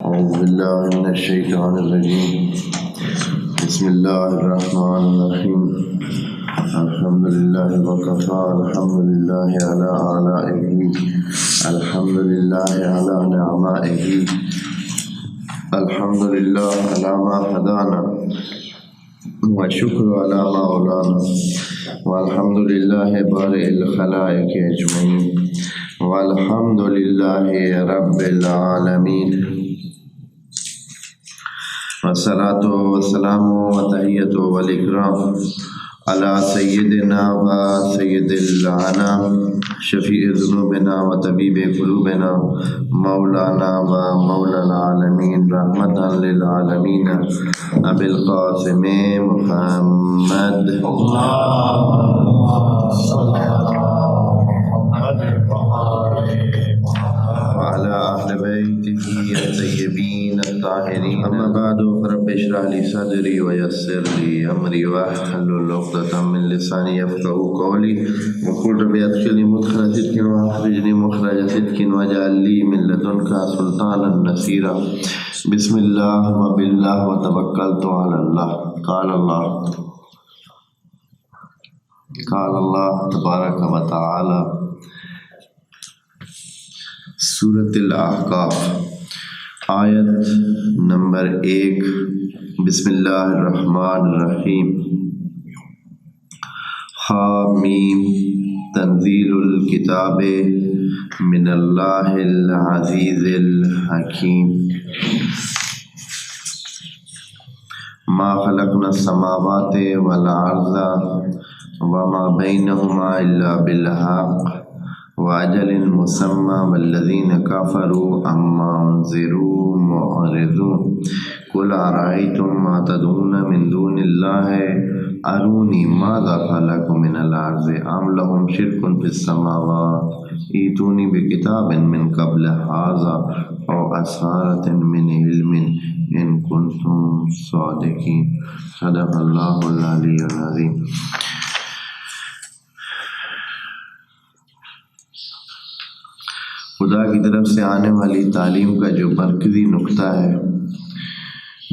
أعوذ بالله من الشيطان الرجيم. بسم الله الرحمن الرحيم. الحمد لله وكفى. الحمد لله على آلائه. الحمد لله على نعمائه. الحمد لله على ما هدانا والشكر على ما أولانا. والحمد لله بارئ الخلائق أجمعين. والحمد لله رب العالمين. والصلاة والسلام والتحية والإكرام على سيدنا وسيد الأنام شفيع ذنوبنا وطبيب قلوبنا مولانا ومولى العالمين رحمة للعالمين أبي القاسم محمد وعلى أهل بيته الطيبين الطاهرين. أما بعد فرب اشرح لي صدري ويسر لي أمري واحلل عقدة من لساني يفقهوا قولي وقل رب ادخلني مدخل صدق واخرجني مخرج صدق واجعل لي من لدنك سلطانا نصيرا. بسم الله وبالله وتوكلت على الله. قال الله تبارک و تعالی. سورۃ الاحقاف آیت نمبر 1. بسم اللہ الرحمن الرحیم. حامیم تنزیل الکتاب من اللہ العزیز الحکیم. ما خلقنا السماوات والارض وما بینہما الا بالحق وأجل مسمى والذين كفروا عما أنذروا معرضون. قل أرأيتم ما تدعون من دون الله أروني ماذا خلقوا من الأرض أم لهم شرك في السماوات ائتوني بكتاب من قبل هذا أو أثارة من علم إن كنتم صادقين. صدق الله العلي العظيم. خدا کی طرف سے آنے والی تعلیم کا جو مرکزی نقطہ ہے،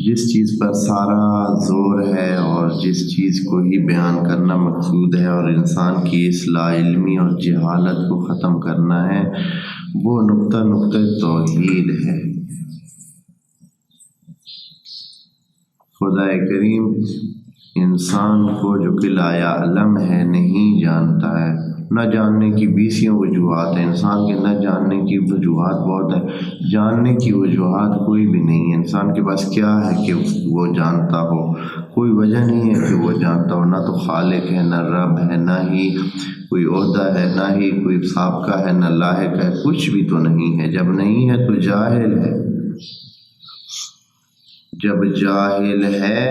جس چیز پر سارا زور ہے اور جس چیز کو ہی بیان کرنا مقصود ہے اور انسان کی اصلاح علمی اور جہالت کو ختم کرنا ہے، وہ نقطہ توحید ہے. خدا کریم انسان کو جو کہ لا یعلم ہے، نہیں جانتا ہے. نہ جاننے کی 20 وجوہات ہیں. انسان کے نہ جاننے کی وجوہات بہت ہے، جاننے کی وجوہات کوئی بھی نہیں ہے. انسان کے پاس کیا ہے کہ وہ جانتا ہو؟ کوئی وجہ نہیں ہے کہ وہ جانتا ہو. نہ تو خالق ہے، نہ رب ہے، نہ ہی کوئی عہدہ ہے، نہ ہی کوئی سابقہ ہے، نہ لاحق ہے. کچھ بھی تو نہیں ہے. جب نہیں ہے تو جاہل ہے. جب جاہل ہے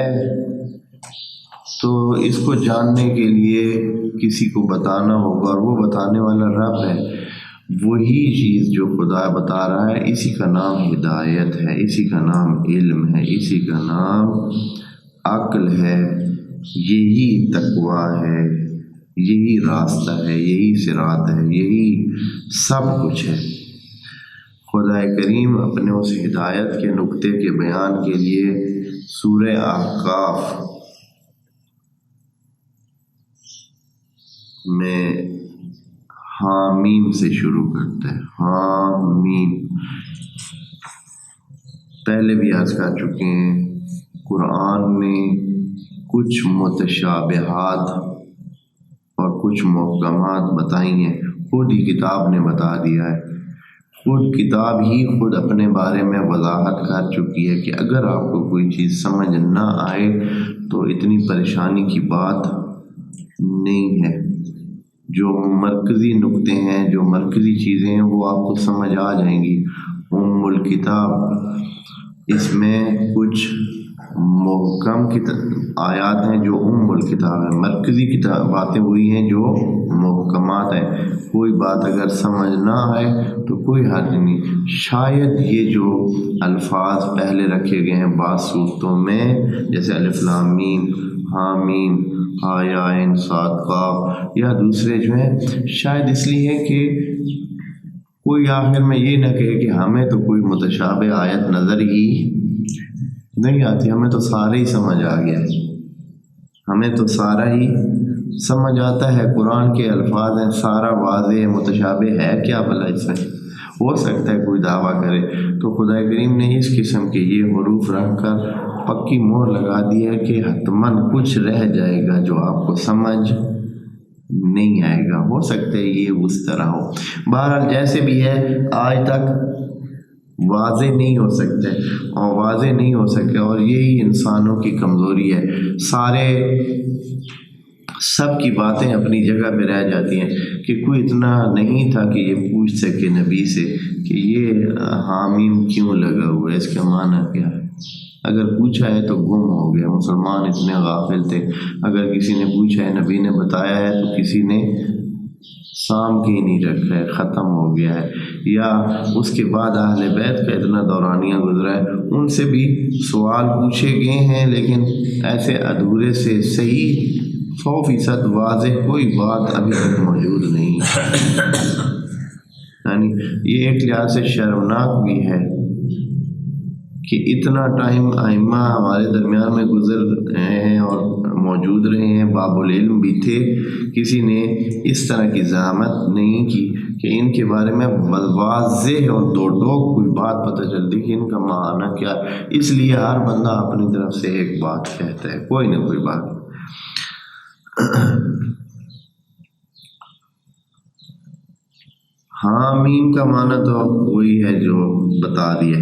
تو اس کو جاننے کے لیے کسی کو بتانا ہوگا، اور وہ بتانے والا رب ہے. وہی چیز جو خدا بتا رہا ہے، اسی کا نام ہدایت ہے، اسی کا نام علم ہے، اسی کا نام عقل ہے. یہی تقویٰ ہے، یہی راستہ ہے، یہی صراط ہے، یہی سب کچھ ہے. خدا کریم اپنے اس ہدایت کے نقطے کے بیان کے لیے سورہ احقاف میں حامیم سے شروع کرتے ہیں. حامیم پہلے بھی عرض کر چکے ہیں. قرآن نے کچھ متشابہات اور کچھ محکمات بتائی ہیں. خود ہی کتاب نے بتا دیا ہے. خود کتاب ہی خود اپنے بارے میں وضاحت کر چکی ہے کہ اگر آپ کو کوئی چیز سمجھ نہ آئے تو اتنی پریشانی کی بات نہیں ہے. جو مرکزی نقطے ہیں، جو مرکزی چیزیں ہیں، وہ آپ کو سمجھ آ جائیں گی. الکتاب اس میں کچھ محکم آیات ہیں جو الکتاب ہے. مرکزی باتیں وہی ہیں جو محکمات ہیں. کوئی بات اگر سمجھ نہ آئے تو کوئی حرج نہیں. شاید یہ جو الفاظ پہلے رکھے گئے ہیں بعض صورتوں میں، جیسے الف لام میم، حامیم، عین صاد قاف، یا دوسرے جو ہیں، شاید اس لیے کہ کوئی آخر میں یہ نہ کہے کہ ہمیں تو کوئی متشابہ آیت نظر ہی نہیں آتی، ہمیں تو سارے ہی سمجھ آ گیا ہے، ہمیں تو سارا ہی سمجھ آتا ہے، قرآن کے الفاظ ہیں، سارا واضح ہے، متشابہ ہے کیا بھلا اس میں؟ ہو سکتا ہے کوئی دعویٰ کرے، تو خدا کریم نے اس قسم کے یہ حروف رکھ کر پکی مہر لگا دی ہے کہ حتماً کچھ رہ جائے گا جو آپ کو سمجھ نہیں آئے گا، ہو سکتا ہے یہ اس طرح ہو۔ بہرحال جیسے بھی ہے، آج تک واضح نہیں ہو سکتے اور واضح نہیں ہو سکے، اور یہی انسانوں کی کمزوری ہے، سب کی باتیں اپنی جگہ پہ رہ جاتی ہیں، کہ کوئی اتنا نہیں تھا کہ یہ پوچھ سکے نبی سے کہ یہ حامیم کیوں لگا ہوا ہے، اس کا معنی کیا ہے۔ اگر پوچھا ہے تو گم ہو گیا، مسلمان اتنے غافل تھے، اگر کسی نے پوچھا ہے نبی نے بتایا ہے تو کسی نے سام کے ہی نہیں رکھا ہے، ختم ہو گیا ہے۔ یا اس کے بعد اہل بیت کا اتنا دورانیہ گزرا ہے، ان سے بھی سوال پوچھے گئے ہیں، لیکن ایسے ادھورے سے، صحیح 100% واضح کوئی بات ابھی تک موجود نہیں ہے۔ یعنی یہ ایک لحاظ سے شرمناک بھی ہے کہ اتنا ٹائم ائمہ ہمارے درمیان میں گزر رہے ہیں اور موجود رہے ہیں، باب العلم بھی تھے، کسی نے اس طرح کی زحمت نہیں کی کہ ان کے بارے میں واضح اور دو ٹوک کوئی بات پتہ چلتی کہ ان کا معنی کیا ہے۔ اس لیے ہر بندہ اپنی طرف سے ایک بات کہتا ہے، کوئی نہ کوئی بات۔ حامیم کا معنی تو وہی ہے جو بتا دیا۔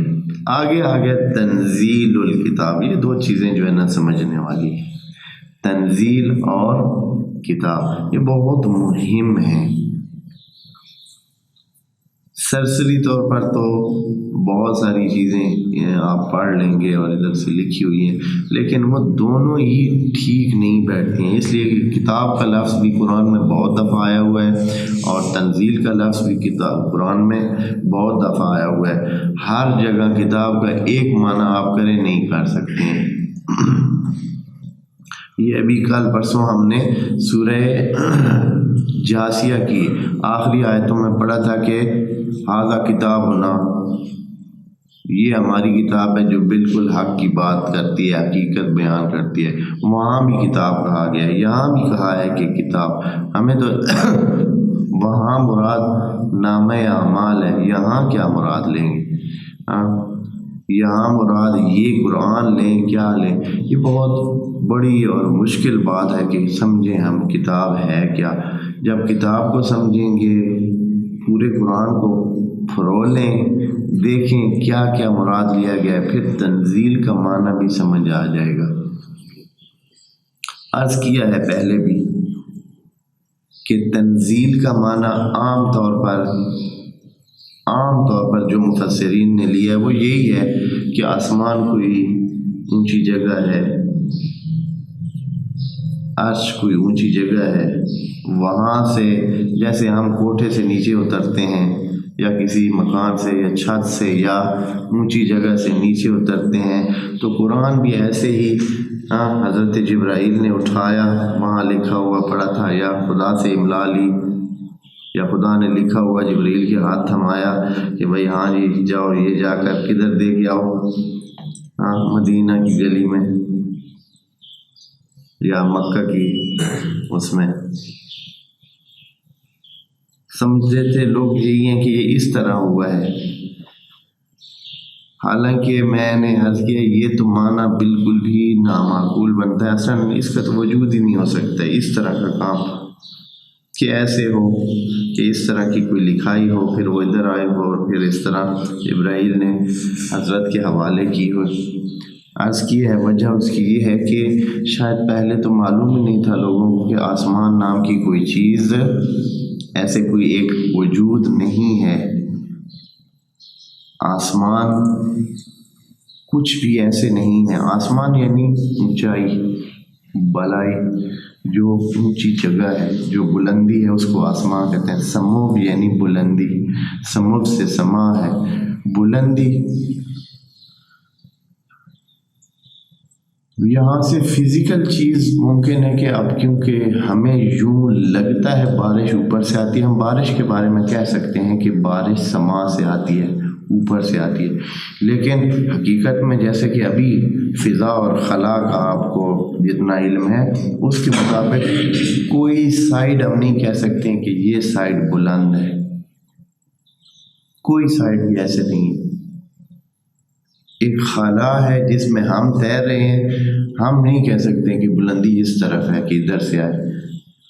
آگے تنزیل الکتاب، یہ دو چیزیں جو ہے نا سمجھنے والی ہیں، تنزیل اور کتاب، یہ بہت مہم ہیں۔ سرسری طور پر تو بہت ساری چیزیں آپ پڑھ لیں گے اور ادھر سے لکھی ہوئی ہیں، لیکن وہ دونوں ہی ٹھیک نہیں بیٹھتی ہیں، اس لیے کہ کتاب کا لفظ بھی قرآن میں بہت دفعہ آیا ہوا ہے اور تنزیل کا لفظ بھی قرآن میں بہت دفعہ آیا ہوا ہے۔ ہر جگہ کتاب کا ایک معنی آپ کریں نہیں کر سکتے ہیں۔ یہ ابھی کل پرسوں ہم نے سورہ جاسیہ کی آخری آیتوں میں پڑھا تھا کہ ھذا کتابنا، یہ ہماری کتاب ہے جو بالکل حق کی بات کرتی ہے، حقیقت بیان کرتی ہے۔ وہاں بھی کتاب کہا گیا ہے، یہاں بھی کہا ہے کہ کتاب، ہمیں تو وہاں مراد نامہ اعمال ہے، یہاں کیا مراد لیں گے؟ یہاں مراد یہ قرآن لیں کیا لیں؟ یہ بہت بڑی اور مشکل بات ہے کہ سمجھیں ہم کتاب ہے کیا۔ جب کتاب کو سمجھیں گے، پورے قرآن کو پھرولیں، دیکھیں کیا کیا مراد لیا گیا ہے، پھر تنزیل کا معنی بھی سمجھ آ جائے گا۔ عرض کیا ہے پہلے بھی کہ تنزیل کا معنی عام طور پر جو مفسرین نے لیا ہے وہ یہی ہے کہ آسمان کوئی اونچی جگہ ہے، عرش کوئی اونچی جگہ ہے، وہاں سے جیسے ہم کوٹھے سے نیچے اترتے ہیں یا کسی مکان سے یا چھت سے یا اونچی جگہ سے نیچے اترتے ہیں، تو قرآن بھی ایسے ہی حضرت جبرائیل نے اٹھایا، وہاں لکھا ہوا پڑھا تھا، یا خدا سے املا لی، یا خدا نے لکھا ہوا جبرائیل کے ہاتھ تھمایا کہ بھائی ہاں جی جاؤ، یہ جا کر کدھر دے کے آؤ، مدینہ کی گلی میں یا مکہ کی اس میں۔ سمجھتے تھے لوگ یہی ہیں کہ یہ اس طرح ہوا ہے، حالانکہ میں نے عرض کیا یہ تو معنی بالکل ہی نامعقول بنتا ہے، اصلا اس کا تو وجود ہی نہیں ہو سکتا اس طرح کا کام کہ ایسے ہو کہ اس طرح کی کوئی لکھائی ہو، پھر وہ ادھر آئے ہو اور پھر اس طرح جبرائیل نے حضرت کے حوالے کی ہو۔ عرض کی ہے وجہ اس کی یہ ہے کہ شاید پہلے تو معلوم ہی نہیں تھا لوگوں کو کہ آسمان نام کی کوئی چیز، ایسے کوئی ایک وجود نہیں ہے، آسمان کچھ بھی ایسے نہیں ہے۔ آسمان یعنی اونچائی، بلائی، جو اونچی جگہ ہے، جو بلندی ہے اس کو آسمان کہتے ہیں۔ سمو یعنی بلندی، سمو سے سما ہے، بلندی۔ یہاں سے فزیکل چیز ممکن ہے کہ اب کیونکہ ہمیں یوں لگتا ہے بارش اوپر سے آتی ہے، ہم بارش کے بارے میں کہہ سکتے ہیں کہ بارش سما سے آتی ہے، اوپر سے آتی ہے، لیکن حقیقت میں جیسے کہ ابھی فضا اور خلا کا آپ کو جتنا علم ہے اس کے مطابق کوئی سائڈ ہم نہیں کہہ سکتے ہیں کہ یہ سائڈ بلند ہے، کوئی سائڈ بھی ایسے نہیں ہے۔ ایک خلا ہے جس میں ہم تیر رہے ہیں، ہم نہیں کہہ سکتے کہ بلندی اس طرف ہے کہ ادھر سے آئے،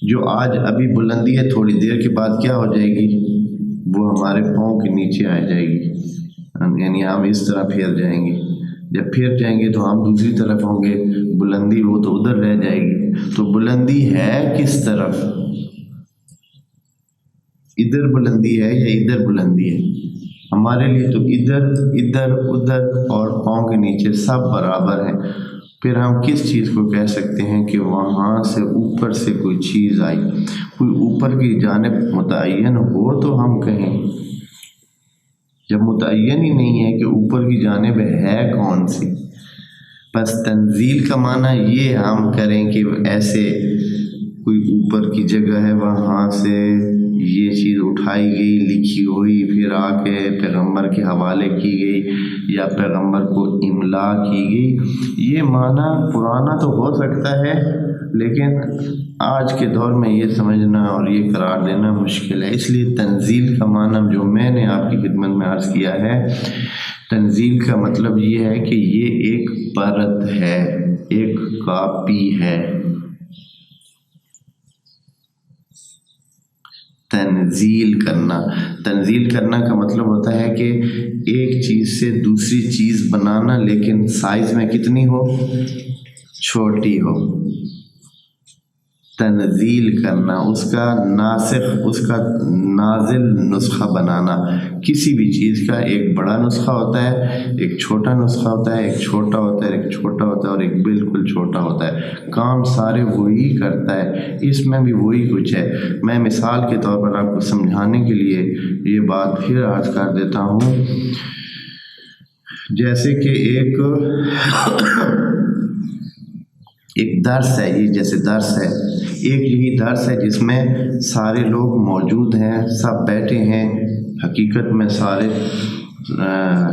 جو آج ابھی بلندی ہے تھوڑی دیر کے بعد کیا ہو جائے گی، وہ ہمارے پاؤں کے نیچے آ جائے گی، یعنی ہم اس طرح پھیر جائیں گے، جب پھر جائیں گے تو ہم دوسری طرف ہوں گے، بلندی وہ تو ادھر رہ جائے گی۔ تو بلندی ہے کس طرف، ادھر بلندی ہے یا ادھر بلندی ہے؟ ہمارے لیے تو ادھر ادھر ادھر اور پاؤں کے نیچے سب برابر ہیں۔ پھر ہم کس چیز کو کہہ سکتے ہیں کہ وہاں سے اوپر سے کوئی چیز آئی، کوئی اوپر کی جانب متعین ہو تو ہم کہیں، جب متعین ہی نہیں ہے کہ اوپر کی جانب ہے کون سی۔ بس تنزیل کا معنی یہ ہم کریں کہ ایسے کوئی اوپر کی جگہ ہے، وہاں سے یہ چیز اٹھائی گئی، لکھی ہوئی، پھر آ کے پیغمبر کے حوالے کی گئی یا پیغمبر کو املا کی گئی۔ یہ معنی پرانا تو ہو سکتا ہے، لیکن آج کے دور میں یہ سمجھنا اور یہ قرار دینا مشکل ہے۔ اس لیے تنزیل کا معنی جو میں نے آپ کی خدمت میں عرض کیا ہے، تنزیل کا مطلب یہ ہے کہ یہ ایک پرت ہے، ایک کاپی ہے۔ تنزیل کرنا کا مطلب ہوتا ہے کہ ایک چیز سے دوسری چیز بنانا، لیکن سائز میں کتنی ہو، چھوٹی ہو۔ تنزیل کرنا، اس کا ناسخ، اس کا نازل نسخہ بنانا۔ کسی بھی چیز کا ایک بڑا نسخہ ہوتا ہے، ایک چھوٹا نسخہ ہوتا ہے، ایک چھوٹا ہوتا ہے، ایک چھوٹا ہوتا ہے اور ایک بالکل چھوٹا ہوتا ہے۔ کام سارے وہی کرتا ہے، اس میں بھی وہی کچھ ہے۔ میں مثال کے طور پر آپ کو سمجھانے کے لیے یہ بات پھر عرض کر دیتا ہوں، جیسے کہ ایک درس ہے، یہ جیسے درس ہے، ایک یہی درس ہے جس میں سارے لوگ موجود ہیں، سب بیٹھے ہیں، حقیقت میں سارے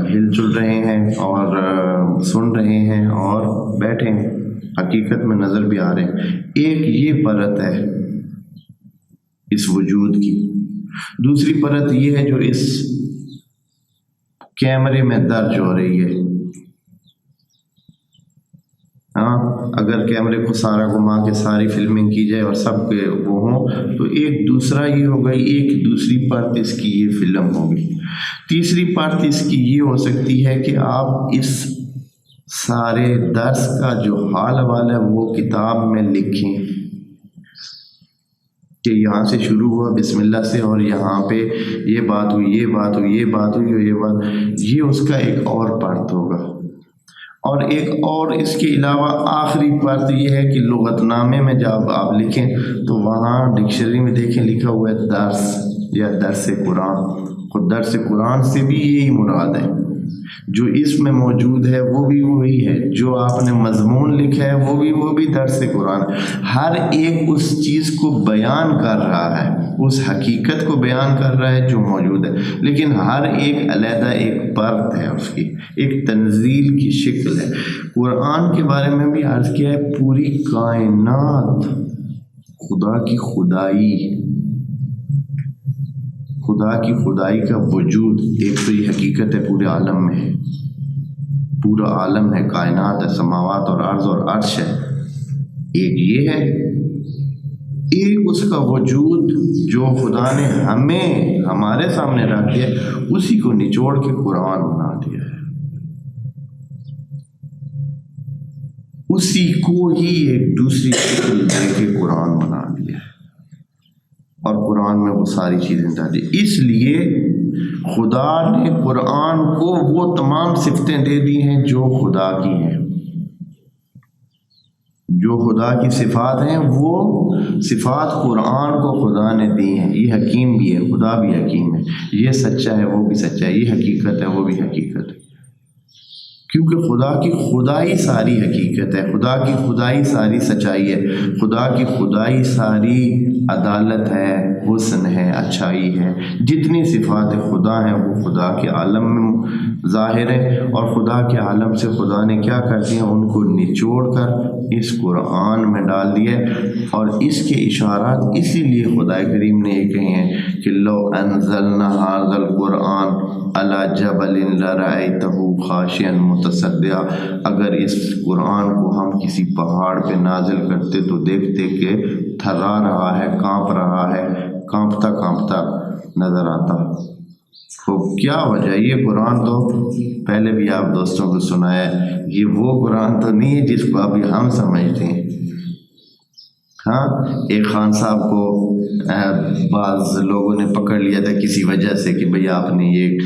ہل چل رہے ہیں اور سن رہے ہیں اور بیٹھے ہیں، حقیقت میں نظر بھی آ رہے ہیں۔ ایک یہ پرت ہے اس وجود کی۔ دوسری پرت یہ ہے جو اس کیمرے میں درج ہو رہی ہے۔ اگر کیمرے کو سارا گھما کے ساری فلمنگ کی جائے اور سب کے وہ ہوں تو ایک دوسرا یہ ہوگا، ایک دوسری پرت اس کی یہ فلم ہوگی۔ تیسری پرت اس کی یہ ہو سکتی ہے کہ آپ اس سارے درس کا جو حال حوال ہے وہ کتاب میں لکھیں کہ یہاں سے شروع ہوا بسم اللہ سے اور یہاں پہ یہ بات ہوئی، یہ بات ہوئی، یہ بات ہوئی اور یہ بات، یہ اس کا ایک اور پرت ہوگا۔ اور ایک اور اس کے علاوہ آخری پرت یہ ہے کہ لغت نامے میں جب آپ لکھیں تو وہاں ڈکشنری میں دیکھیں لکھا ہوا ہے درس یا درس قرآن، خود درس قرآن سے بھی یہی مراد ہے، جو اس میں موجود ہے وہ بھی وہی ہے، جو آپ نے مضمون لکھا ہے وہ بھی درس قرآن۔ ہر ایک اس چیز کو بیان کر رہا ہے، اس حقیقت کو بیان کر رہا ہے جو موجود ہے، لیکن ہر ایک علیحدہ ایک پرت ہے، اس کی ایک تنزیل کی شکل ہے۔ قرآن کے بارے میں بھی عرض کیا ہے، پوری کائنات خدا کی خدائی کا وجود، ایک تو یہ حقیقت ہے پورے عالم میں ہے، پورا عالم ہے، کائنات ہے، سماوات اور عرض اور عرش ہے، ایک یہ ہے، ایک اس کا وجود جو خدا نے ہمارے سامنے رکھ دیا، اسی کو نچوڑ کے قرآن بنا دیا ہے، اسی کو ہی ایک دوسری شکل دے کے قرآن بنا دیا ہے اور قرآن میں وہ ساری چیزیں ڈالی۔ اس لیے خدا نے قرآن کو وہ تمام صفتیں دے دی ہیں جو خدا کی ہیں، جو خدا کی صفات ہیں وہ صفات قرآن کو خدا نے دی ہیں۔ یہ حکیم بھی ہے، خدا بھی حکیم ہے، یہ سچا ہے وہ بھی سچا ہے، یہ حقیقت ہے وہ بھی حقیقت ہے۔ کیونکہ خدا کی خدائی ساری حقیقت ہے، خدا کی خدائی ساری سچائی ہے، خدا کی خدائی ساری عدالت ہے، حسن ہے، اچھائی ہے۔ جتنی صفات خدا ہیں وہ خدا کے عالم میں ظاہر ہے، اور خدا کے عالم سے خدا نے کیا کر دیا، ان کو نچوڑ کر اس قرآن میں ڈال دیا، اور اس کے اشارات اسی لیے خدا کریم نے یہ کہے ہیں کہ لو انزلنا ھذا القرآن علی جبل لرأیتہ خاشعا متصدعا، اگر اس قرآن کو ہم کسی پہاڑ پہ نازل کرتے تو دیکھتے کہ تھرا رہا ہے، کانپ رہا ہے، کانپتا کانپتا نظر آتا۔ تو کیا وجہ، یہ قرآن تو پہلے بھی آپ دوستوں کو سنایا، یہ وہ قرآن تو نہیں ہے جس کو ابھی ہم سمجھتے ہیں۔ ہاں، ایک خان صاحب کو بعض لوگوں نے پکڑ لیا تھا کسی وجہ سے کہ بھئی آپ نے یہ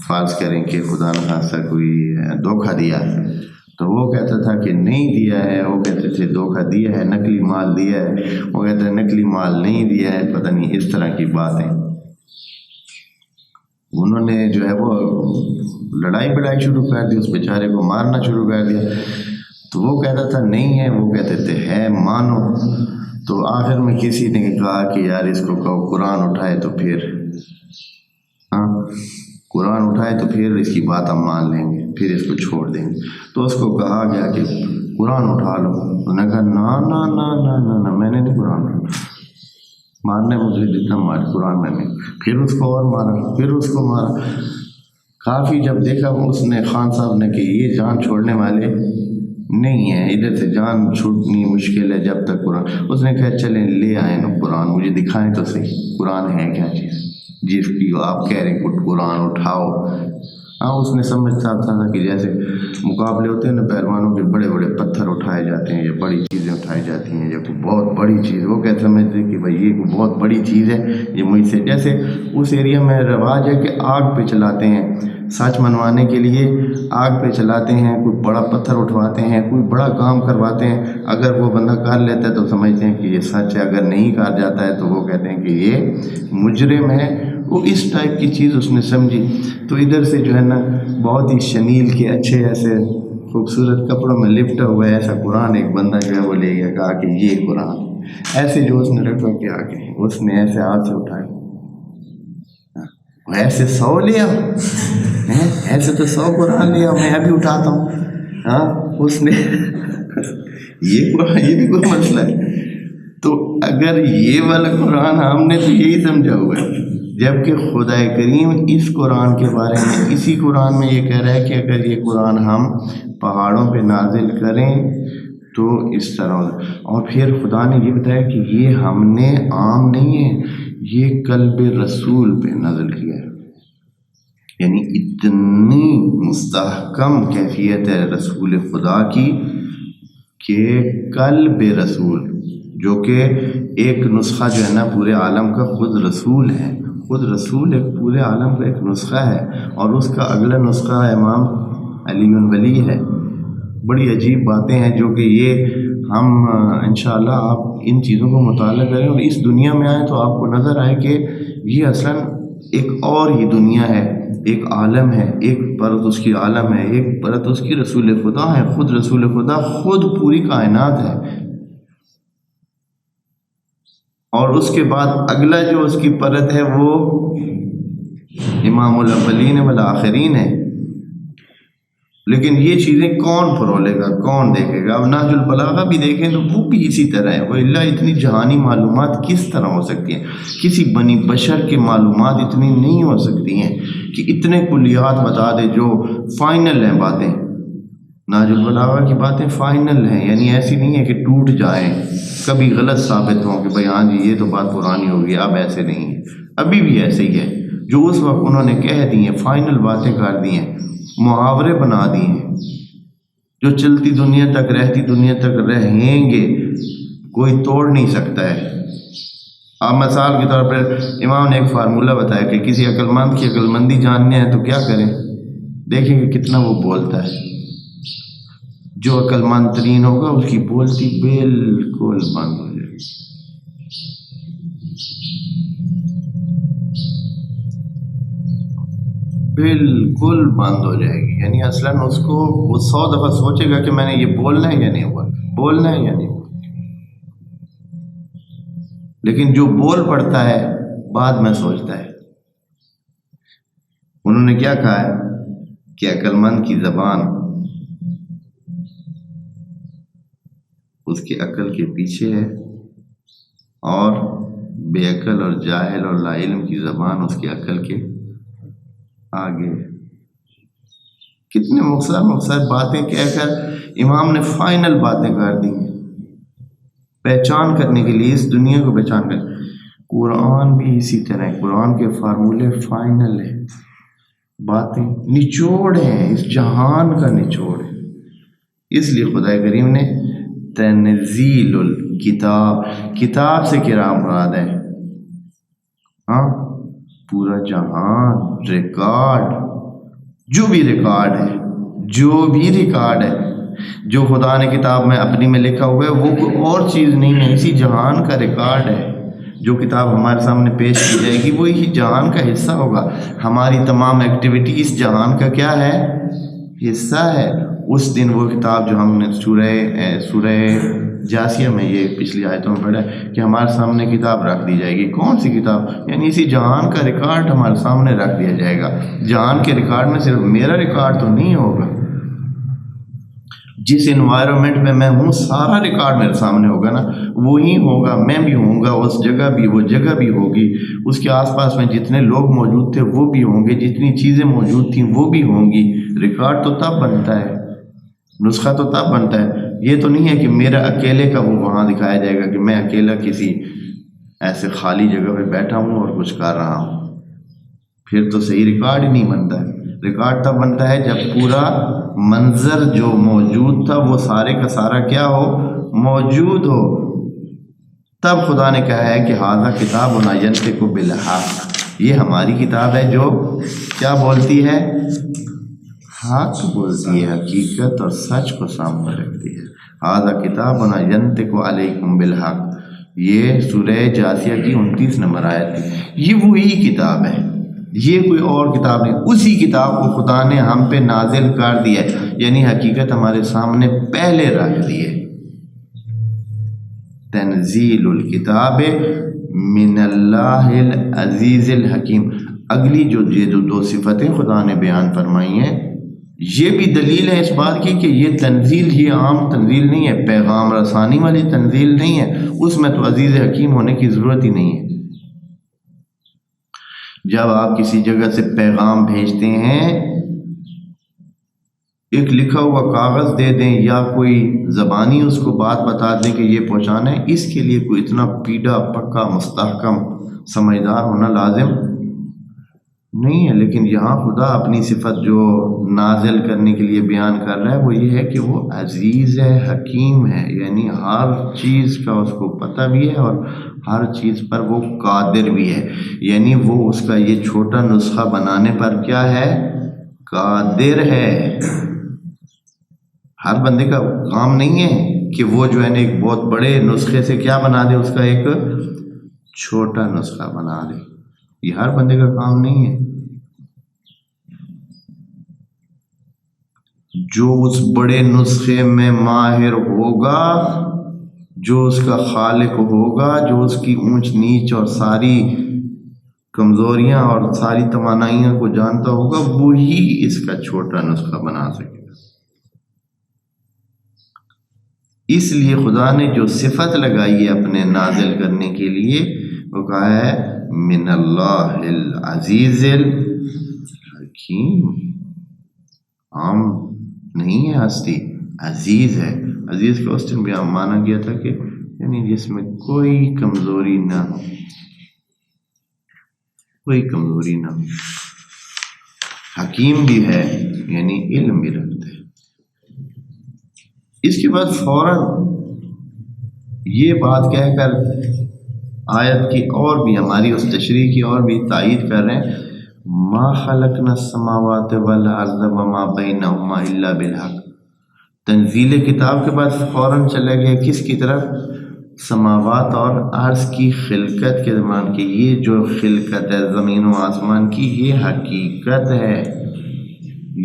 فرض کریں کہ خدا نخواستہ کوئی دھوکہ دیا، تو وہ کہتا تھا کہ نہیں دیا ہے، وہ کہتے تھے دھوکہ دیا ہے، نقلی مال دیا ہے، وہ کہتے ہیں نقلی مال نہیں دیا ہے، پتہ نہیں اس طرح کی باتیں۔ انہوں نے جو ہے وہ لڑائی بڑائی شروع کر دی، اس بیچارے کو مارنا شروع کر دیا، تو وہ کہتا تھا نہیں ہے، وہ کہتے تھے ہے، مانو۔ تو آخر میں کسی نے کہا کہ یار اس کو کہو قرآن اٹھائے تو پھر، ہاں قرآن اٹھائے تو پھر اس کی بات ہم مان لیں گے، پھر اس کو چھوڑ دیں گے۔ تو اس کو کہا گیا کہ قرآن اٹھا لو، انہوں نے کہا نا نا نا نا نا نا، میں نے نہیں قرآن اٹھانا، مارنے مجھے جتنا مار قرآن میں نہیں۔ پھر اس کو اور مارا، پھر اس کو مارا، کافی جب دیکھا اس نے خان صاحب نے کہ یہ جان چھوڑنے والے نہیں ہے، ادھر سے جان چھوٹنی مشکل ہے جب تک قرآن، اس نے کہا چلیں لے آئیں نا قرآن، مجھے دکھائیں تو صحیح قرآن ہے کیا چیز جس کی آپ کہہ رہے ہیں قرآن اٹھاؤ۔ ہاں، اس نے سمجھتا تھا کہ جیسے مقابلے ہوتے ہیں نا پہلوانوں کے، بڑے بڑے پتھر اٹھائے جاتے ہیں یا بڑی چیزیں اٹھائی جاتی ہیں یا کوئی بہت بڑی چیز، وہ کہتے سمجھتے کہ بھائی یہ کوئی بہت بڑی چیز ہے، یہ مجھ سے، جیسے اس ایریا میں رواج ہے کہ آگ پہ چلاتے ہیں، سچ منوانے کے لیے آگ پہ چلاتے ہیں، کوئی بڑا پتھر اٹھواتے ہیں، کوئی بڑا کام کرواتے ہیں، اگر وہ بندہ کر لیتا ہے تو سمجھتے ہیں کہ یہ سچ ہے، اگر نہیں کر جاتا ہے تو وہ کہتے ہیں کہ یہ مجرم ہے۔ وہ اس ٹائپ کی چیز اس نے سمجھی، تو ادھر سے جو ہے نا بہت ہی شنیل کے اچھے ایسے خوبصورت کپڑوں میں لپٹا ہوا ہے ایسا قرآن ایک بندہ جو ہے وہ لے گیا، کہا کہ یہ قرآن ایسے جو اس نے رکھا کہ آگے اس نے ایسے ہاتھ سے اٹھایا، ایسے 100 لیا، ایسے تو 100 قرآن لیا، میں ابھی اٹھاتا ہوں۔ ہاں، اس نے یہ قرآن، یہ بھی کوئی مسئلہ ہے؟ تو اگر یہ والا قرآن ہم نے تو یہی سمجھا ہوا ہے، جبکہ خدا کریم اس قرآن کے بارے میں اسی قرآن میں یہ کہہ رہا ہے کہ اگر یہ قرآن ہم پہاڑوں پہ نازل کریں تو اس طرح، اور پھر خدا نے یہ بتایا کہ یہ ہم نے عام نہیں ہے، یہ قلب رسول پہ نازل کیا ہے، یعنی اتنی مستحکم کیفیت ہے رسول خدا کی کہ قلب رسول، جو کہ ایک نسخہ جو ہے نا پورے عالم کا خود رسول ہے، خود رسول ایک پورے عالم کا ایک نسخہ ہے، اور اس کا اگلا نسخہ امام علی ولی ہے۔ بڑی عجیب باتیں ہیں جو کہ یہ ہم انشاءاللہ آپ ان چیزوں کو مطالعہ کریں اور اس دنیا میں آئیں تو آپ کو نظر آئے کہ یہ اصلاً ایک اور ہی دنیا ہے، ایک عالم ہے، ایک پرت اس کی عالم ہے، ایک پرت اس کی رسول خدا ہے، خود رسول خدا خود پوری کائنات ہے، اور اس کے بعد اگلا جو اس کی پرت ہے وہ امام الاولین والآخرین ہے۔ لیکن یہ چیزیں کون پرولے گا، کون دیکھے گا؟ اب نہج البلاغہ بھی دیکھیں تو وہ بھی اسی طرح ہے، وہ اللہ اتنی جہانی معلومات کس طرح ہو سکتی ہیں؟ کسی بنی بشر کے معلومات اتنی نہیں ہو سکتی ہیں کہ اتنے کلیات بتا دے جو فائنل ہیں باتیں۔ نہج البلاغہ کی باتیں فائنل ہیں، یعنی ایسی نہیں ہے کہ ٹوٹ جائیں، کبھی غلط ثابت ہوں کہ بھائی ہاں جی یہ تو بات پرانی ہوگی، اب ایسے نہیں ہے، ابھی بھی ایسے ہی ہے، جو اس وقت انہوں نے کہہ دی ہیں، فائنل باتیں کر دی ہیں، محاورے بنا دیے ہیں، جو چلتی دنیا تک رہتی دنیا تک رہیں گے، کوئی توڑ نہیں سکتا ہے۔ آپ مثال کے طور پر امام نے ایک فارمولہ بتایا کہ کسی عقل مند کی عقل مندی جاننے ہیں تو کیا کریں، دیکھیں کہ کتنا وہ بولتا ہے، جو عقل مند ترین ہوگا اس کی بولتی بالکل بند ہو جائے گی۔ بالکل بند ہو جائے گی. یعنی اصلاً اس کو وہ 100 دفعہ سوچے گا کہ میں نے یہ بولنا ہے یا نہیں ہوا، بولنا ہے یا نہیں ہوا. لیکن جو بول پڑتا ہے بعد میں سوچتا ہے. انہوں نے کیا کہا ہے کہ عقل مند کی زبان اس کی عقل کے پیچھے ہے، اور بے عقل اور جاہل اور لا علم کی زبان اس کی عقل کے آگے. کتنے مختصر باتیں کہہ کر امام نے فائنل باتیں کر دی ہیں پہچان کرنے کے لیے، اس دنیا کو پہچان کر. قرآن بھی اسی طرح ہے، قرآن کے فارمولے فائنل ہیں، باتیں نچوڑ ہیں، اس جہان کا نچوڑ ہے. اس لیے خدا کریم نے تنزیل الکتاب، کتاب سے کیا مراد ہے؟ ہاں، پورا جہان، ریکارڈ، جو بھی ریکارڈ ہے جو خدا نے کتاب میں اپنی میں لکھا ہوا ہے، وہ کوئی اور چیز نہیں ہے، اسی جہان کا ریکارڈ ہے. جو کتاب ہمارے سامنے پیش کی جائے گی وہ اسی جہان کا حصہ ہوگا. ہماری تمام ایکٹیویٹی اس جہان کا کیا ہے؟ حصہ ہے. اس دن وہ کتاب جو ہم نے سورہ جاسیہ میں یہ پچھلی آیتوں میں پڑھا ہے کہ ہمارے سامنے کتاب رکھ دی جائے گی. کون سی کتاب؟ یعنی اسی جہان کا ریکارڈ ہمارے سامنے رکھ دیا جائے گا. جہان کے ریکارڈ میں صرف میرا ریکارڈ تو نہیں ہوگا، جس انوائرمنٹ میں میں ہوں سارا ریکارڈ میرے سامنے ہوگا نا، وہی ہوگا، میں بھی ہوں گا، اس جگہ بھی وہ جگہ بھی ہوگی، اس کے آس پاس میں جتنے لوگ موجود تھے وہ بھی ہوں گے، جتنی چیزیں موجود تھیں وہ بھی ہوں گی. ریکارڈ تو تب بنتا ہے، نسخہ تو تب بنتا ہے. یہ تو نہیں ہے کہ میرا اکیلے کا وہ وہاں دکھایا جائے گا کہ میں اکیلا کسی ایسے خالی جگہ پہ بیٹھا ہوں اور کچھ کر رہا ہوں. پھر تو صحیح ریکارڈ ہی نہیں بنتا ہے. ریکارڈ تب بنتا ہے جب پورا منظر جو موجود تھا وہ سارے کا سارا کیا ہو؟ موجود ہو. تب خدا نے کہا ہے کہ ھذا کتابنا ینطق بالحق، یہ ہماری کتاب ہے جو کیا بولتی ہے؟ حق بولتی ہے، حقیقت اور سچ کو سامنے رکھتی ہے. ھذا کتابنا ینطق علیکم بالحق، یہ سورہ جاسیہ کی 29 نمبر آیت ہے. یہ وہی کتاب ہے، یہ کوئی اور کتاب نہیں. اسی کتاب کو خدا نے ہم پہ نازل کر دیا ہے، یعنی حقیقت ہمارے سامنے پہلے رکھ دی ہے. تنزیل الکتاب من اللہ العزیز الحکیم. اگلی جو یہ دو صفتیں خدا نے بیان فرمائی ہیں، یہ بھی دلیل ہے اس بات کی کہ یہ تنزیل ہی عام تنزیل نہیں ہے، پیغام رسانی والی تنزیل نہیں ہے. اس میں تو عزیز حکیم ہونے کی ضرورت ہی نہیں ہے. جب آپ کسی جگہ سے پیغام بھیجتے ہیں، ایک لکھا ہوا کاغذ دے دیں یا کوئی زبانی اس کو بات بتا دیں کہ یہ پہنچانا ہے، اس کے لیے کوئی اتنا پیڑا پکا مستحکم سمجھدار ہونا لازم نہیں ہے. لیکن یہاں خدا اپنی صفت جو نازل کرنے کے لیے بیان کر رہا ہے وہ یہ ہے کہ وہ عزیز ہے، حکیم ہے، یعنی ہر چیز کا اس کو پتہ بھی ہے اور ہر چیز پر وہ قادر بھی ہے. یعنی وہ اس کا یہ چھوٹا نسخہ بنانے پر کیا ہے؟ قادر ہے. ہر بندے کا کام نہیں ہے کہ وہ جو ہے نا ایک بہت بڑے نسخے سے کیا بنا دے، اس کا ایک چھوٹا نسخہ بنا دے. یہ ہر بندے کا کام نہیں ہے. جو اس بڑے نسخے میں ماہر ہوگا، جو اس کا خالق ہوگا، جو اس کی اونچ نیچ اور ساری کمزوریاں اور ساری توانائیوں کو جانتا ہوگا، وہی اس کا چھوٹا نسخہ بنا سکے گا. اس لیے خدا نے جو صفت لگائی ہے اپنے نازل کرنے کے لیے، وہ کہا ہے من اللہ العزیز الحکیم. عام نہیں ہے ہستی، عزیز ہے. عزیز کا اس دن بھی مانا گیا تھا کہ یعنی جس میں کوئی کمزوری نہ ہو، کوئی کمزوری نہ ہو. حکیم بھی ہے یعنی علم بھی رکھتا ہے. اس کے بعد فوراً یہ بات کہہ کر آیت کی اور بھی ہماری اس تشریح کی اور بھی تائید کر رہے ہیں، ما خلقنا السماوات والارض وما بینہما الا بالحق. تنزیل کتاب کے بعد فوراً چلا گیا کس کی طرف؟ سماوات اور عرض کی خلقت کے درمیان کی یہ جو خلقت ہے زمین و آسمان کی، یہ حقیقت ہے،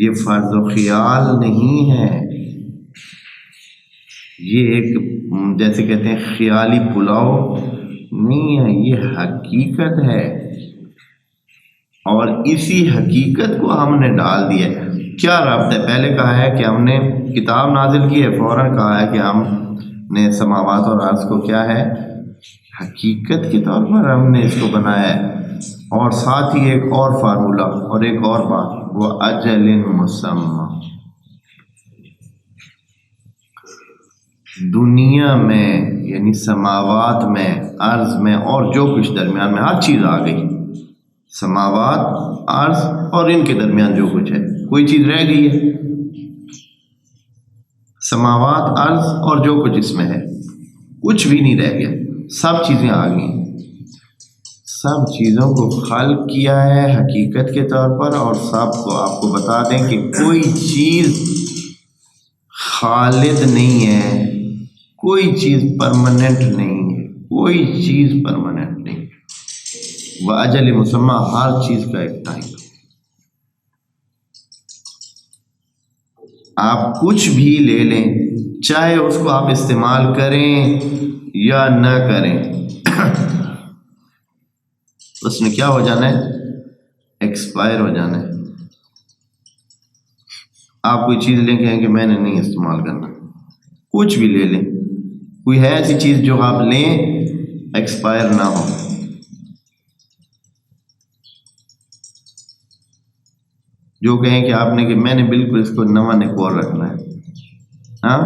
یہ فرض و خیال نہیں ہے، یہ ایک جیسے کہتے ہیں خیالی پلاؤ نہیں ہے، یہ حقیقت ہے۔ اور اسی حقیقت کو ہم نے ڈال دیا ہے۔ کیا رابطہ ہے؟ پہلے کہا ہے کہ ہم نے کتاب نازل کی ہے، فوراً کہا ہے کہ ہم نے سماوات اور عرض کو کیا ہے، حقیقت کے طور پر ہم نے اس کو بنایا ہے۔ اور ساتھ ہی ایک اور فارمولہ اور ایک اور بات، وہ اجل مسمى۔ دنیا میں یعنی سماوات میں، عرض میں اور جو کچھ درمیان میں ہر چیز آ گئی، سماوات، عرض اور ان کے درمیان جو کچھ ہے، کوئی چیز رہ گئی ہے؟ سماوات، عرض اور جو کچھ اس میں ہے، کچھ بھی نہیں رہ گیا، سب چیزیں آ گئی، سب چیزوں کو خلق کیا ہے حقیقت کے طور پر، اور سب کو آپ کو بتا دیں کہ کوئی چیز خالد نہیں ہے، کوئی چیز پرماننٹ نہیں ہے، کوئی چیز پرماننٹ نہیں ہے۔ وہ اجل مسمى، ہر چیز کا ایک ٹائم۔ آپ کچھ بھی لے لیں، چاہے اس کو آپ استعمال کریں یا نہ کریں، اس میں کیا ہو جانا ہے؟ ایکسپائر ہو جانا ہے۔ آپ کوئی چیز لیں کہیں کہ میں نے نہیں استعمال کرنا، کچھ بھی لے لیں، کوئی ہے ایسی چیز جو آپ لیں ایکسپائر نہ ہو؟ جو کہیں کہ آپ نے کہ میں نے بالکل اس کو نواں نکور رکھنا ہے، ہاں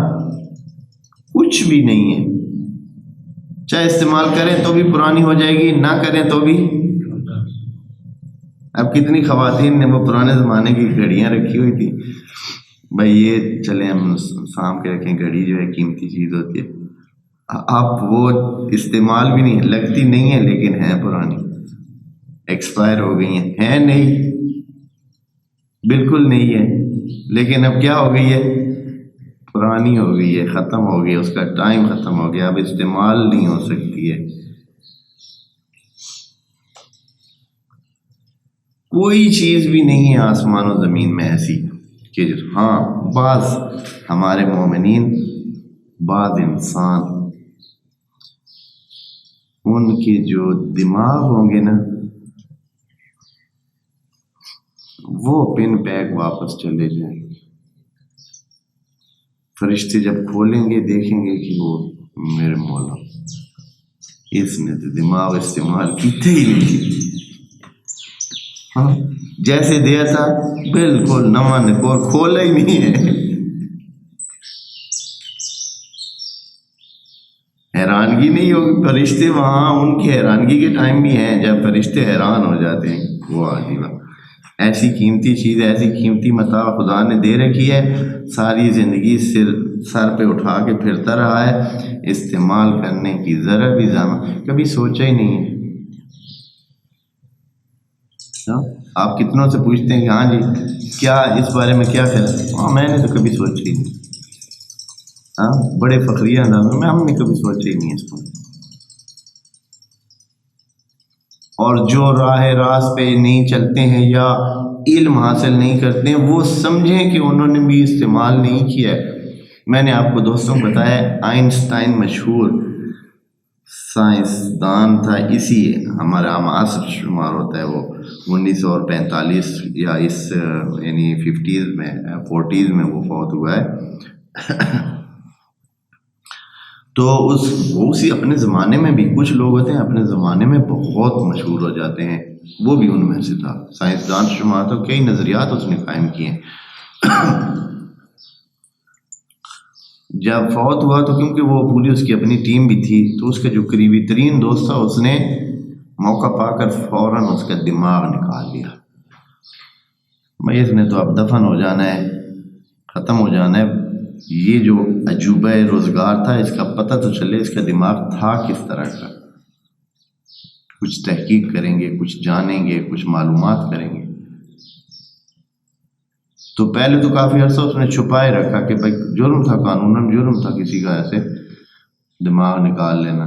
کچھ بھی نہیں ہے، چاہے استعمال کریں تو بھی پرانی ہو جائے گی، نہ کریں تو بھی۔ اب کتنی خواتین نے وہ پرانے زمانے کی گھڑیاں رکھی ہوئی تھی، بھائی یہ چلیں ہم سام کے رکھیں، گھڑی جو ہے قیمتی چیز ہوتی ہے، اب وہ استعمال بھی نہیں، لگتی نہیں ہے لیکن ہے پرانی، ایکسپائر ہو گئی ہیں نہیں، بالکل نہیں ہے، لیکن اب کیا ہو گئی ہے؟ پرانی ہو گئی ہے، ختم ہو گئی، اس کا ٹائم ختم ہو گیا، اب استعمال نہیں ہو سکتی ہے۔ کوئی چیز بھی نہیں ہے آسمان و زمین میں ایسی کہ ہاں بعض ہمارے مومنین، بعض انسان، ان کے جو دماغ ہوں گے نا، وہ پن پیک واپس چلے جائیں گے، فرشتے جب کھولیں گے دیکھیں گے کہ وہ میرے مولا، اس نے تو دماغ استعمال کیتے ہی نہیں، ہاں جیسے دیا تھا بالکل نواں نکور، کھولا ہی نہیں ہے۔ حیرانگی نہیں ہوگی؟ فرشتے وہاں ان کی حیرانگی کے ٹائم بھی ہیں جب فرشتے حیران ہو جاتے ہیں، وہ عجیبہ ایسی قیمتی چیز، ایسی قیمتی متاع خدا نے دے رکھی ہے، ساری زندگی سر پہ اٹھا کے پھرتا رہا ہے، استعمال کرنے کی ذرا بھی کبھی سوچا ہی نہیں ہے۔ آپ کتنوں سے پوچھتے ہیں کہ ہاں جی کیا اس بارے میں کیا خیال ہے؟ ہاں میں نے تو کبھی سوچا ہی نہیں، ہاں بڑے فخریہ انداز میں ہم نے کبھی سوچا ہی نہیں اس کو۔ اور جو راہ راست پہ نہیں چلتے ہیں یا علم حاصل نہیں کرتے ہیں، وہ سمجھیں کہ انہوں نے بھی استعمال نہیں کیا ہے۔ میں نے آپ کو دوستوں بتایا آئنسٹائن مشہور سائنسدان تھا، اسی ہمارا معاصر شمار ہوتا ہے، وہ 1945 یا اس یعنی 40s میں وہ فوت ہوا ہے۔ تو وہ اسی اپنے زمانے میں بھی، کچھ لوگ ہوتے ہیں اپنے زمانے میں بہت مشہور ہو جاتے ہیں، وہ بھی ان میں سے تھا، سائنسدان شمار، تو کئی نظریات اس نے قائم کیے ہیں۔ جب فوت ہوا تو کیونکہ وہ پوری اس کی اپنی ٹیم بھی تھی، تو اس کا جو قریبی ترین دوست تھا اس نے موقع پا کر فوراً اس کا دماغ نکال لیا، بھائی اس نے تو اب دفن ہو جانا ہے، ختم ہو جانا ہے، یہ جو عجوبہ روزگار تھا اس کا پتہ تو چلے اس کا دماغ تھا کس طرح کا، کچھ تحقیق کریں گے، کچھ جانیں گے، کچھ معلومات کریں گے۔ تو پہلے تو کافی عرصہ اس نے چھپائے رکھا کہ بھائی جرم تھا، قانوناً جرم تھا کسی کا ایسے دماغ نکال لینا،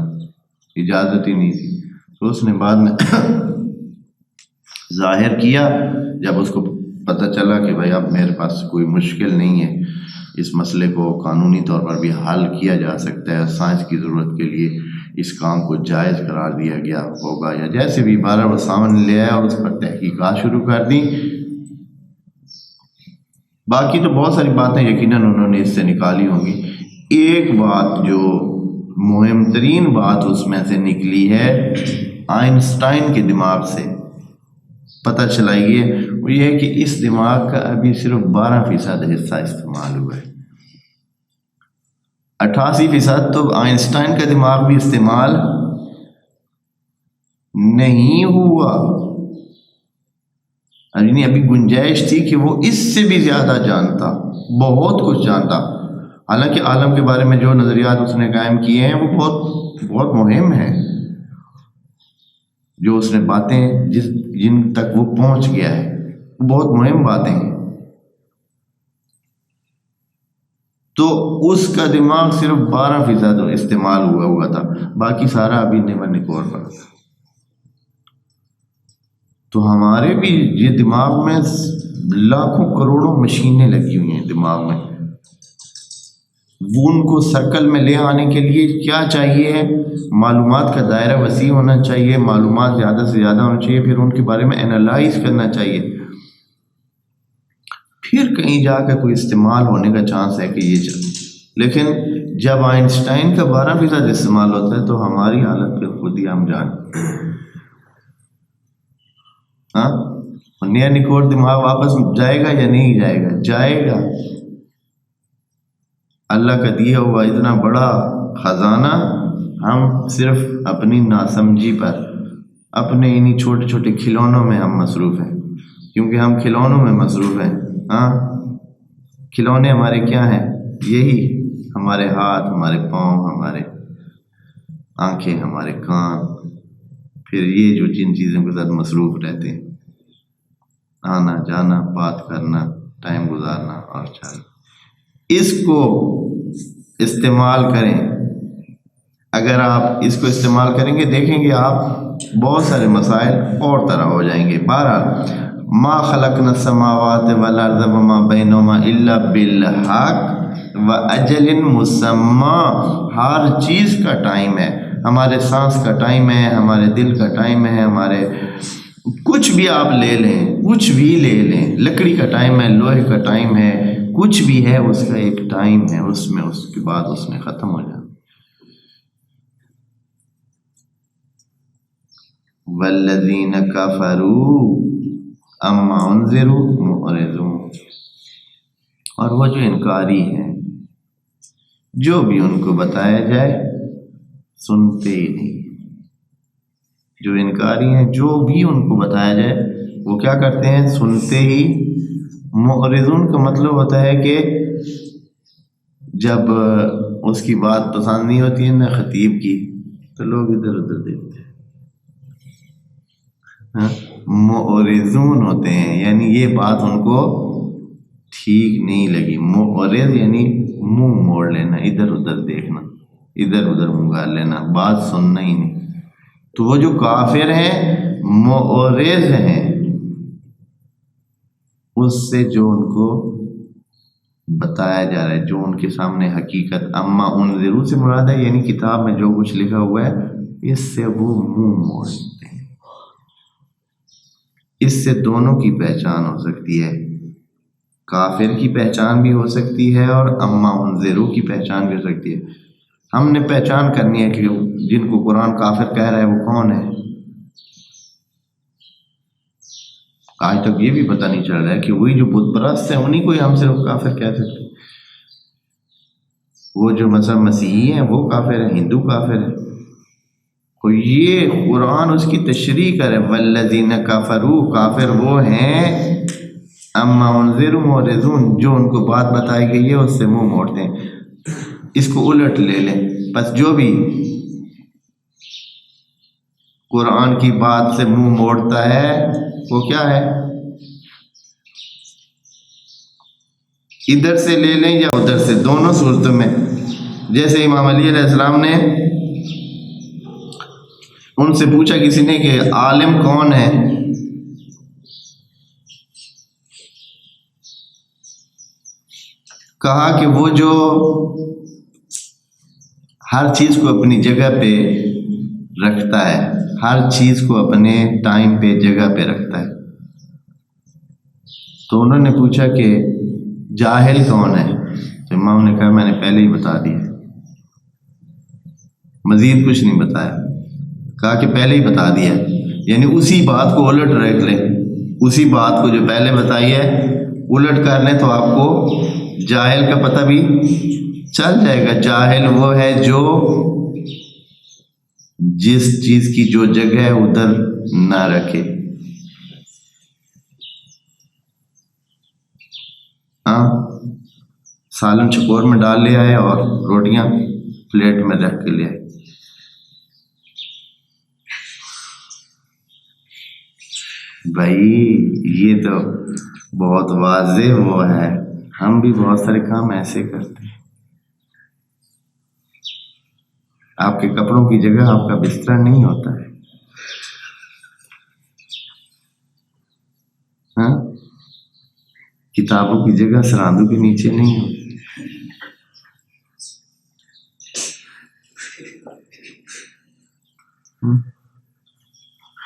اجازت ہی نہیں تھی۔ تو اس نے بعد میں ظاہر کیا، جب اس کو پتہ چلا کہ بھائی اب میرے پاس کوئی مشکل نہیں ہے، اس مسئلے کو قانونی طور پر بھی حل کیا جا سکتا ہے، سائنس کی ضرورت کے لیے اس کام کو جائز قرار دیا گیا ہوگا، یا جیسے بھی بارہ وہ سامنے لے آیا اور اس پر تحقیقات شروع کر دی۔ باقی تو بہت ساری باتیں یقیناً انہوں نے اس سے نکالی ہوں گی۔ ایک بات جو مہم ترین بات اس میں سے نکلی ہے، آئنسٹائن کے دماغ سے پتہ چلائی ہے، وہ یہ ہے کہ اس دماغ کا ابھی صرف 12% حصہ استعمال ہوا ہے، 88% تو آئنسٹائن کا دماغ بھی استعمال نہیں ہوا۔ یعنی ابھی گنجائش تھی کہ وہ اس سے بھی زیادہ جانتا، بہت کچھ جانتا۔ حالانکہ عالم کے بارے میں جو نظریات اس نے قائم کیے ہیں وہ بہت مہم ہیں، جو اس نے باتیں جن تک وہ پہنچ گیا ہے وہ بہت مہم باتیں ہیں۔ تو اس کا دماغ صرف 12% استعمال ہوا تھا، باقی سارا ابھی نیور نکور پر تھا۔ تو ہمارے بھی یہ دماغ میں لاکھوں کروڑوں مشینیں لگی ہوئی ہیں دماغ میں، وہ ان کو سرکل میں لے آنے کے لیے کیا چاہیے ہے؟ معلومات کا دائرہ وسیع ہونا چاہیے، معلومات زیادہ سے زیادہ ہونا چاہیے، پھر ان کے بارے میں انالائز کرنا چاہیے، پھر کہیں جا کے کوئی استعمال ہونے کا چانس ہے کہ یہ چلے۔ لیکن جب آئنسٹائن کا 12% استعمال ہوتا ہے تو ہماری حالت پہ خود ہی ہم جانتے ہیں۔ نیا نکوڑ دماغ واپس جائے گا یا نہیں جائے گا؟ جائے گا۔ اللہ کا دیا ہوا اتنا بڑا خزانہ ہم صرف اپنی ناسمجھی پر، اپنے انہی چھوٹے چھوٹے کھلونوں میں ہم مصروف ہیں، کیونکہ ہم کھلونوں میں مصروف ہیں۔ کھلونے ہمارے کیا ہیں؟ یہی ہمارے ہاتھ، ہمارے پاؤں، ہمارے آنکھیں، ہمارے کان، پھر یہ جو جن چیزوں کے ساتھ مصروف رہتے ہیں، آنا جانا، بات کرنا، ٹائم گزارنا اور چلنا۔ اس کو استعمال کریں، اگر آپ اس کو استعمال کریں گے دیکھیں گے آپ بہت سارے مسائل اور طرح ہو جائیں گے۔ بہرحال ما خلقنا السماوات والارض وما بینہما الا بالحق واجل مسمی، ہر چیز کا ٹائم ہے، ہمارے سانس کا ٹائم ہے، ہمارے دل کا ٹائم ہے، ہمارے کچھ بھی آپ لے لیں، کچھ بھی لے لیں، لکڑی کا ٹائم ہے، لوہے کا ٹائم ہے، کچھ بھی ہے اس کا ایک ٹائم ہے، اس میں اس کے بعد اس میں ختم ہو جانا۔ والذین کفروا اما انذروا معرضون، اور وہ جو انکاری ہیں، جو بھی ان کو بتایا جائے سنتے ہی نہیں۔ جو انکاری ہیں، جو بھی ان کو بتایا جائے وہ کیا کرتے ہیں؟ سنتے ہی۔ معرضون کا مطلب ہوتا ہے کہ جب اس کی بات پسند نہیں ہوتی ہے نا خطیب کی، تو لوگ ادھر ادھر دیکھتے ہیں، معرضون ہوتے ہیں، یعنی یہ بات ان کو ٹھیک نہیں لگی۔ معرض یعنی منہ موڑ لینا، ادھر ادھر دیکھنا، ادھر ادھر منہ گال لینا، بات سننا ہی نہیں۔ تو وہ جو کافر ہیں معرض ہیں اس سے جو ان کو بتایا جا رہا ہے، جو ان کے سامنے حقیقت۔ اما انذروا سے مراد ہے یعنی کتاب میں جو کچھ لکھا ہوا ہے اس سے وہ منہ موڑ لیتے ہیں۔ اس سے دونوں کی پہچان ہو سکتی ہے، کافر کی پہچان بھی ہو سکتی ہے اور اما انذروا کی پہچان بھی ہو سکتی ہے۔ ہم نے پہچان کرنی ہے کہ جن کو قرآن کافر کہہ رہا ہے وہ کون ہے۔ آج تک یہ بھی پتہ نہیں چل رہا ہے کہ وہی جو بت پرست ہیں انہی کو ہی ہم صرف کافر کہہ سکتے ہیں۔ وہ جو مذہب مسیحی ہیں وہ کافر ہیں، ہندو کافر ہیں۔ تو یہ قرآن اس کی تشریح کرے، والذین کفروا، کافر وہ ہیں، اما انذروا معرضون، جو ان کو بات بتائی گئی ہے اس سے منہ موڑتے ہیں۔ اس کو الٹ لے لیں، بس جو بھی قرآن کی بات سے منہ موڑتا ہے وہ کیا ہے؟ ادھر سے لے لیں یا ادھر سے، دونوں صورتوں میں جیسے امام علی علیہ السلام نے ان سے پوچھا کسی نے کہ عالم کون ہے، کہا کہ وہ جو ہر چیز کو اپنی جگہ پہ رکھتا ہے، ہر چیز کو اپنے ٹائم پہ جگہ پہ رکھتا ہے۔ تو انہوں نے پوچھا کہ جاہل کون ہے، تو امام نے کہا میں نے پہلے ہی بتا دیا، مزید کچھ نہیں بتایا، کہا کہ پہلے ہی بتا دیا، یعنی اسی بات کو الٹ رکھ لیں، اسی بات کو جو پہلے بتائی ہے الٹ کر لیں تو آپ کو جاہل کا پتہ بھی چل جائے گا۔ جاہل وہ ہے جو جس چیز کی جو جگہ ہے ادھر نہ رکھے۔ ہاں، سالن چکور میں ڈال لے آئے اور روٹیاں پلیٹ میں رکھ کے لے آئے۔ بھائی یہ تو بہت واضح وہ ہے، ہم بھی بہت سارے کام ایسے کرتے ہیں۔ آپ کے کپڑوں کی جگہ آپ کا بستر نہیں ہوتا ہے، ہاں، کتابوں کی جگہ سراندوں کے نیچے نہیں ہوتی۔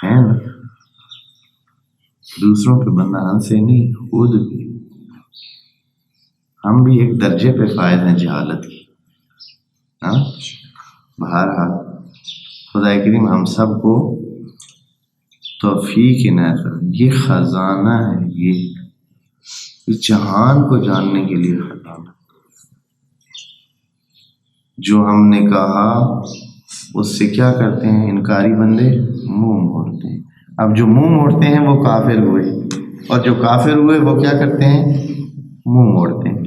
ہے نا، دوسروں پہ بندہ ہنسے نہیں، خود بھی ہم بھی ایک درجے پہ فائز ہیں جہالت کی۔ ہاں، بہرحال خدا کریم ہم سب کو توفیق عنایت کرے۔ یہ خزانہ ہے، یہ جہان کو جاننے کے لیے خزانہ۔ جو ہم نے کہا اس سے کیا کرتے ہیں انکاری بندے؟ منہ موڑتے ہیں۔ اب جو منہ موڑتے ہیں وہ کافر ہوئے، اور جو کافر ہوئے وہ کیا کرتے ہیں؟ منہ موڑتے ہیں۔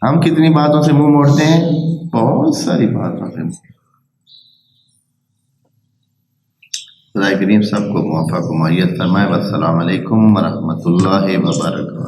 ہم کتنی باتوں سے منہ موڑتے ہیں؟ بہت ساری باتوں سے۔ خدا کریم سب کو موفق و معیت فرمائے۔ والسلام علیکم ورحمۃ اللہ وبرکاتہ۔